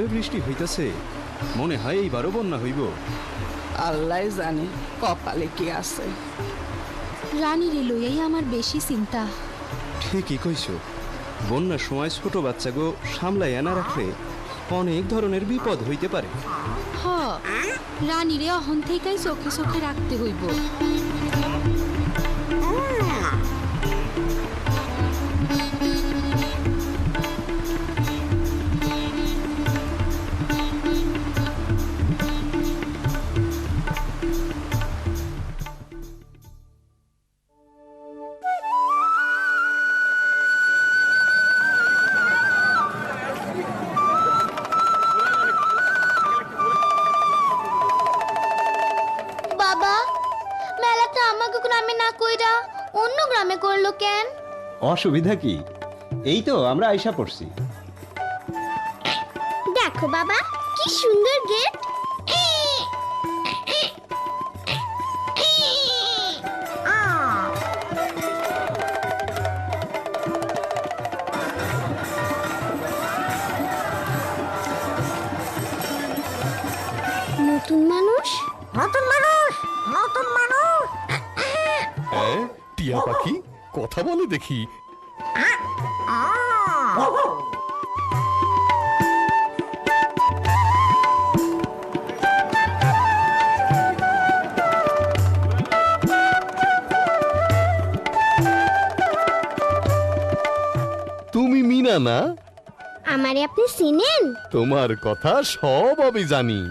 যেভাবে বৃষ্টি হইতেছে মনে হয় এইবারও বন্যা হইব। আল্লাহ জানে কপালে কি আছে। রানীরে লইয়াই আমার বেশি চিন্তা। ঠিকই কইছ, বন্যার সময় ছোট বাচ্চাগো সামলাইয়া না রাখলে অনেক ধরনের বিপদ হইতে পারে। হ, রানীরে অহন থেকেই চোখে চোখে রাখতে হইব। বাবা, মেলাটা আমাকে গ্রামে না কইরা অন্য গ্রামে করলো কেন? অসুবিধা কি? এই তো আমরা আইসা পড়ছি। দেখো বাবা, কি সুন্দর গেট। নতুন মানুষ, নতুন মানুষ, নতুন মানুষ। টিয়া পাখি কথা বলে দেখি। তুমি মিনা না? আমারে আপনি চিনেন? তোমার কথা সব আমি জানি।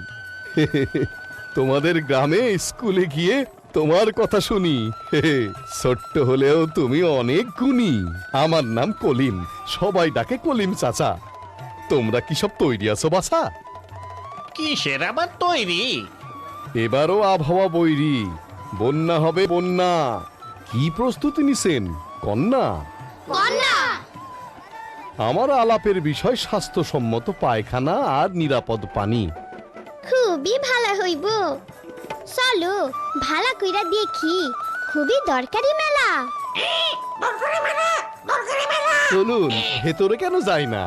তোমাদের গ্রামে স্কুলে গিয়ে তোমার কথা শুনি। ছোট্ট হলেও তুমি অনেক গুণী। আমার নাম কলিম, সবাই ডাকে কলিম চাচা। তোমরা কি সব তৈরি আছো বাছা? কিসের আবার তৈরি? এবারও আবহাওয়া বৈরি, বন্যা হবে বন্যা। কি প্রস্তুতি নিছেন কন্যা? কন্যা, আমার আলাপের বিষয় স্বাস্থ্যসম্মত পায়খানা আর নিরাপদ পানি। খুবই ভালো হইব। চলো ভালো কইরা দেখি, খুবই দরকারি মেলা। চলুন, ভেতরে কেন যাই না?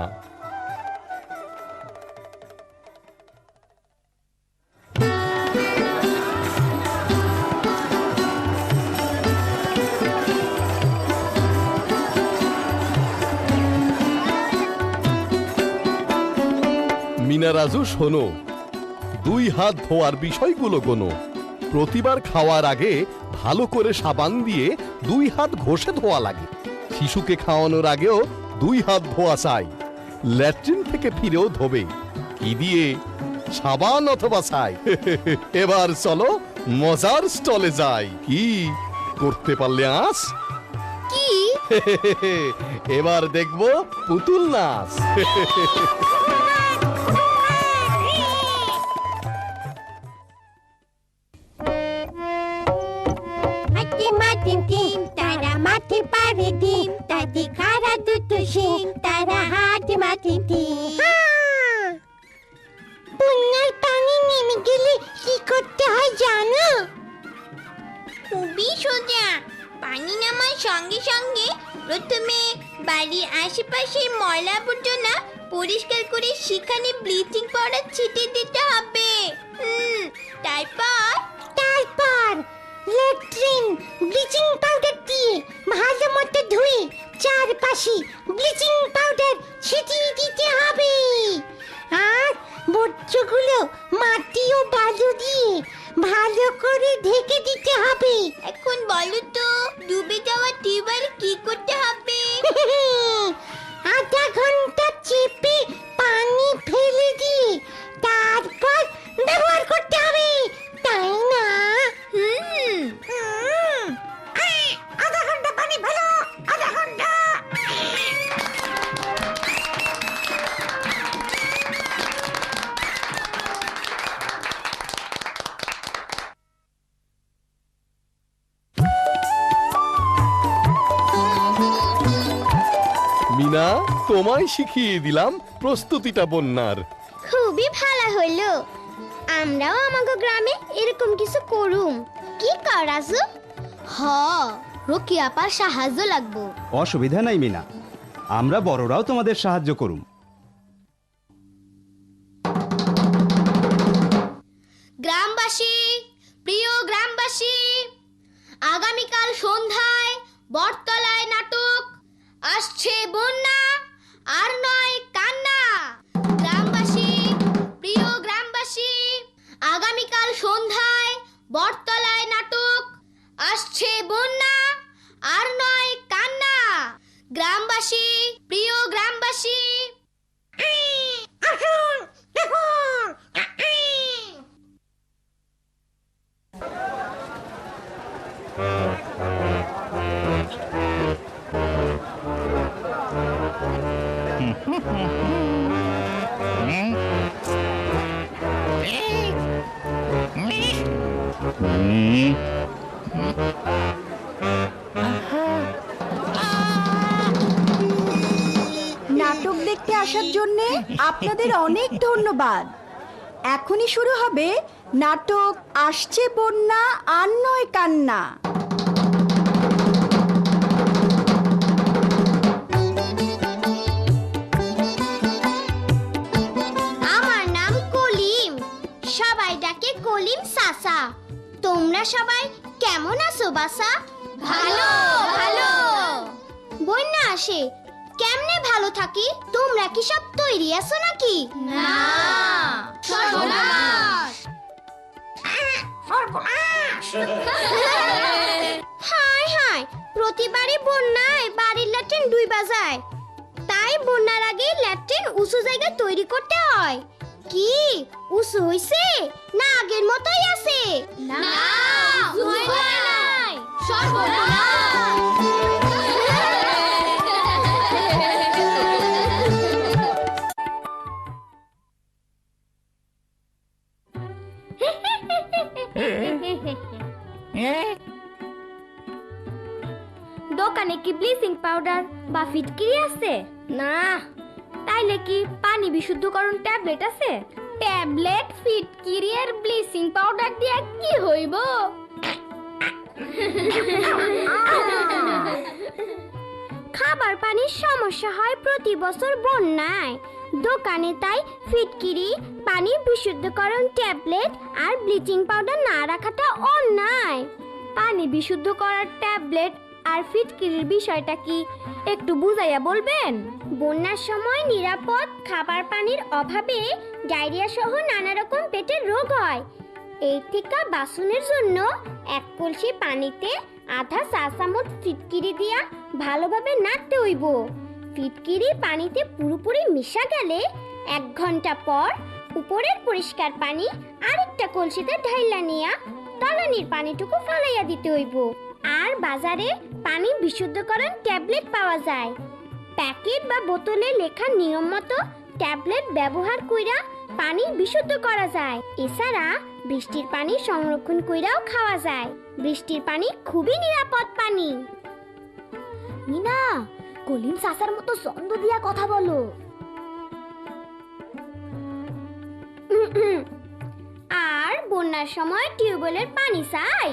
মিনা রাজু শোনো, 2 হাত ধোয়ার বিষয়গুলো গোনো। প্রতিবার খাওয়ার আগে ভালো করে সাবান দিয়ে 2 হাত ঘষে ধোয়া লাগে। শিশুকে খাওয়ানোর আগেও 2 হাত ধোয়া চাই। ল্যাট্রিন থেকে ফিরেও ধোবে। কি দিয়ে? সাবান অথবা ছাই। এবার চলো মজার স্টলে যাই। কি করতে পারলে আস? কি? এবার দেখবো পুতুল নাচ। হাতি মাটি ডিম, তারা মাটি পারে ডিম, তাদের খারা দুটো শিং, তারা হাতি মাটি ডিম। বন্যার পানি নেমে গেলে কি করতে হয় জানো? খুবই সোজা। পানি নামার সঙ্গে সঙ্গে প্রথমে বাড়ির আশেপাশের ময়লা আবর্জনা পরিষ্কার করে সেখানে ব্লিচিং পাউডার ছিটিয়ে দিতে হবে। তারপর ল্যাট্রিন ব্লিচিং পাউডার দিয়ে ভালো মতো ধুয়ে চারপাশে ব্লিচিং পাউডার ছিটিয়ে দিতে হবে। আর বর্জ্যগুলো মাটি ও বালু দিয়ে ভালো করে ঢেকে দিতে হবে। এখন বলো তো, ডুবে যাওয়া টিউবওয়েল কি করতে হবে? আধা ঘন্টা চেপে পানি ফেলে দিয়ে তারপর ব্যবহার করতে হবে, তাই না? আধা ঘন্টা পানি ফেলো, আধা ঘন্টা। মিনা, তোমায় শিখিয়ে দিলাম প্রস্তুতিটা বন্যার। খুবই ভালো হইলো। আমরাও আমাগো গ্রামে এরকম কিছু করুম। কি করাজু? হ, রকি আপার সাহায্য লাগবো। অসুবিধা নাই মিনা, আমরা বড়রাও তোমাদের সাহায্য করুম। গ্রামবাসী, আগামীকাল সন্ধ্যায় বটতলায় নাটক আসছে বন্যা আর নয় কান্না। গ্রামবাসী, প্রিয় গ্রামবাসী, আগামীকাল সন্ধ্যায় বটতলায় নাটক আসছে বন্যা আর নয় কান্না। গ্রামবাসী, প্রিয় গ্রামবাসী। নাটক দেখতে আসার জন্য আপনাদের অনেক ধন্যবাদ। এখনই শুরু হবে নাটক আসছে বন্যা আর নয় কান্না। আমার নাম কলিম, সবাই ডাকে কলিম সাসা। তোমরা সবাই কেমন আছো বাসা? ভালো ভালো। বন্যা আসে, কেমনে ভালো থাকি? তোমরা কি সব তৈরি আছো নাকি? না, সর্বনাশ। হায় হায়, প্রতিবারই বন্যায় বাড়ির ল্যাট্রিন ডুইবা যায়, তাই বন্যার আগে ল্যাট্রিন উঁচু জায়গায় তৈরি করতে হয়। কি উঁচু হইছে না আগের মতোই আছে? না, দোকানে কি ব্লিচিং পাউডার বা ফিটকিরি আছে? না। তাইলে কি পানি বিশুদ্ধকরণ ট্যাবলেট আছে? ট্যাবলেট, ফিটকিরি আর ব্লিচিং পাউডার দিয়ে কি হইব? খাবার পানির সমস্যা হয় প্রতি বছর বন্যায়। দোকানে তাই ফিটকিরি, পানি বিশুদ্ধকরণ ট্যাবলেট আর ব্লিচিং পাউডার না রাখাটা অন্যায়। পানি বিশুদ্ধ করার ট্যাবলেট আর ফিটকিরির বিষয়টা কি একটু বুঝাইয়া বলবেন? বন্যার সময় নিরাপদ খাবার পানির অভাবে ডায়রিয়া সহ নানা রকম পেটের রোগ হয়। এই থেকে বাঁচানোর জন্য এক কলসি পানিতে আধা চা চামচ ফিটকিরি দিয়া ভালোভাবে নাড়তে হইব। ফিটকিরি পানিতে পুরোপুরি মিশা গেলে 1 ঘন্টা পর উপরের পরিষ্কার পানি আরেকটা কলসিতে ঢাইলা নিয়া তলানির পানিটুকু ফালাইয়া দিতে হইব। আর বাজারে পানি বিশুদ্ধকরণ ট্যাবলেট পাওয়া যায়। প্যাকেট বা বোতলে লেখা নিয়ম মতো ট্যাবলেট ব্যবহার কইরা পানি বিশুদ্ধ করা যায়। এছাড়া বৃষ্টির পানি সংরক্ষণ কইরাও খাওয়া যায়। বৃষ্টির পানি খুবই নিরাপদ পানি। মিনা, কলিম সাসার মতো ছন্দ দিয়া কথা বলো। আর বন্যার সময় টিউবওয়েলের পানি চাই,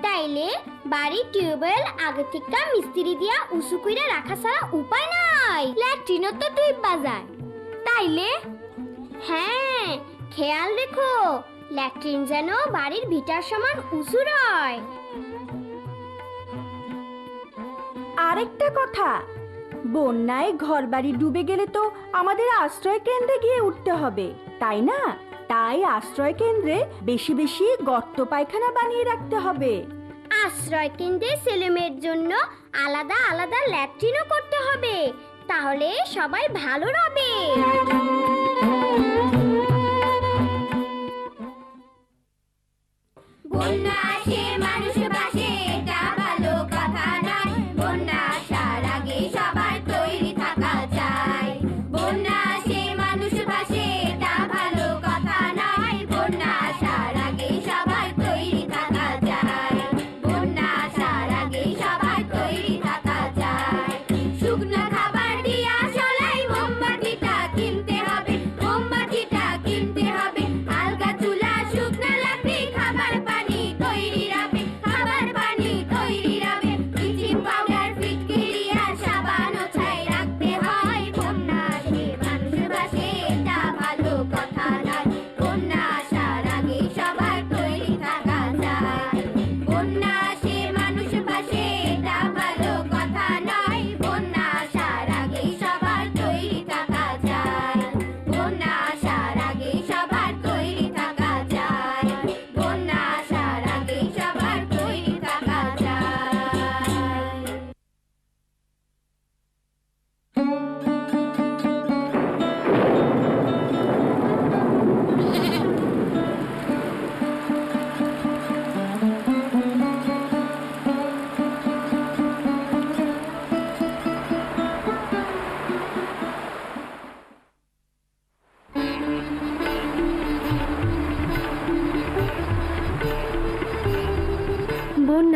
তাইলে বাড়ির টিউবওয়েল আগে থেকে মিস্ত্রি দিয়া উঁচু কইরা রাখা ছাড়া উপায় নাই। ল্যাট্রিনও তো ডুইবা যায়, তাইলে হ্যাঁ খেয়াল রেখো ল্যাট্রিন যেন বাড়ির ভিটার সমান উঁচু রয়। আরেকটা কথা, বন্যায় ঘরবাড়ি ডুবে গেলে তো আমাদের আশ্রয় কেন্দ্রে গিয়ে উঠতে হবে, তাই না? তাই আশ্রয় কেন্দ্রে বেশি বেশি গর্ত পায়খানা বানিয়ে রাখতে হবে। আশ্রয় কেন্দ্রে ছেলেমেয়ের জন্য আলাদা আলাদা ল্যাট্রিনও করতে হবে, তাহলে সবাই ভালো রবে। বন্যা আসে মানুষ বাসে, এটা ভালো কথা নয়। বন্যা আসার আগে সবার তৈরি থাকা চাই। বন্যা আসে মানুষ বাসে, এটা ভালো কথা নয়। বন্যা আসার আগে সবার তৈরি থাকা চাই। বন্যা আসার আগে সবার তৈরি থাকা চাই। শুকনো খাবার দিয়া চলাই মোমবাতিটা কিনতে হবে।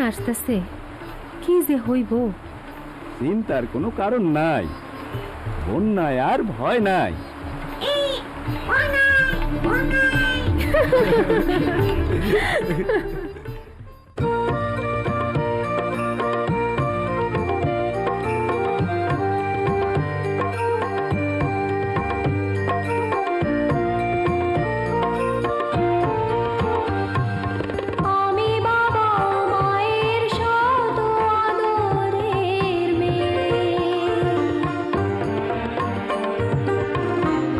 আসতেছে, কি যে হইব। চিন্তার কোনো কারণ নাই, বন্যায় আর ভয় নাই। আমি বাবা মায়ের শত আদরের মেয়ে,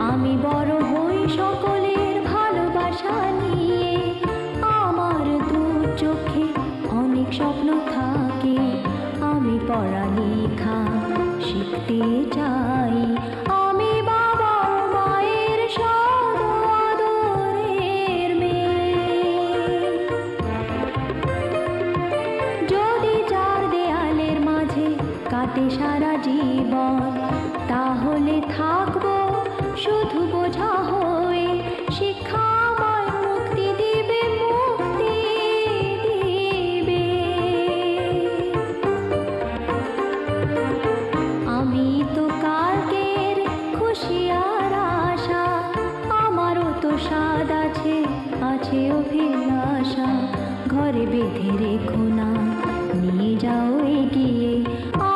আমি বড় হই সকলের ভালোবাসা নিয়ে। আমার দু চোখে অনেক স্বপ্ন থাকে, আমি পড়ালেখা শিখতে চাই। আমি বাবা মায়ের শত আদরের মেয়ে, যদি চার দেয়ালের মাঝে কাটে সারা জীবন, তাহলে থাকবো শুধু বোঝা হয়ে। শিক্ষা আমায় মুক্তি দিবে, মুক্তি দিবে। আমি তো কালকের খুশি আর আশা, আমারও তো স্বাদ আছে, আছে অভিলাষা। ঘরে বেঁধে রেখো না, নিয়ে যাও এগিয়ে।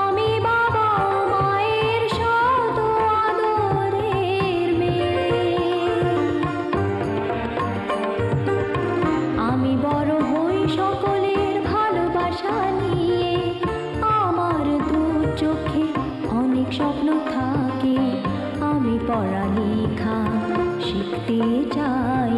আমি বাবা মায়ের শত আদরের মেয়ে, আমি বড় হই সকলের ভালোবাসা নিয়ে। আমার দু চোখে অনেক স্বপ্ন থাকে, আমি পড়ালেখা শিখতে চাই।